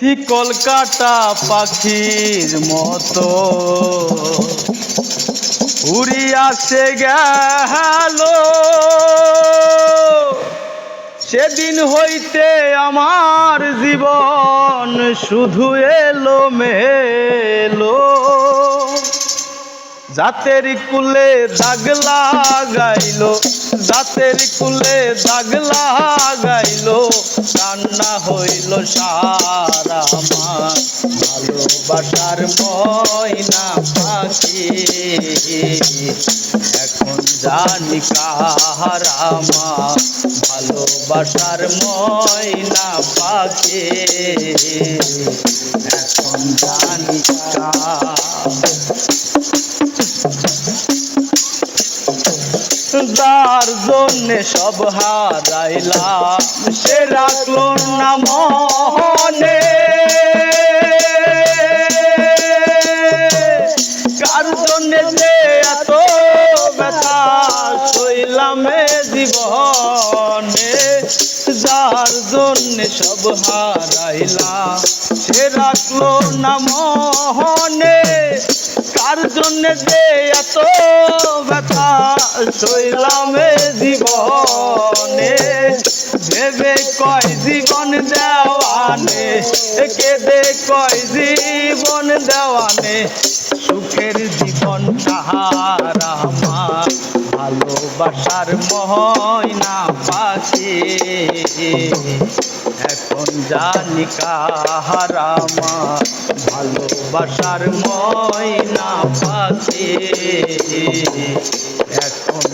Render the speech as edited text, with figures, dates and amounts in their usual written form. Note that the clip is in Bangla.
শিকল কাটা পাখির মতো উড়িয়াছে গেল সেদিন হইতে আমার জীবন শুধু এলো মেলো জাতের কুলে দাগ লাগাইলো জাতের কুলে দাগ লাগাইলো কান্না হইল সারা আমার ভালোবাসার ময়না পাখি এখন জানি কার আমার ভালোবাসার ময়না পাখি এখন জানি কার যার জন্যে সব হারাইলাম সে রাখলো না মনে কার জন্যে যে এত ব্যথা সইলাম জীবনে যার জন্যে সব হারাইলাম সে রাখলো না মনে কার জন্য যে এত ব্যথা সইলাম জীবনে ভেবে কয় জীবন দেওয়ানে কেঁদে কয় জীবন দেওয়ানে সুখের জীবন তাহার আমার ভালোবাসার ময়না পাখি এখন জানি কার আমার ভালোবাসার ময়না পাখি এখন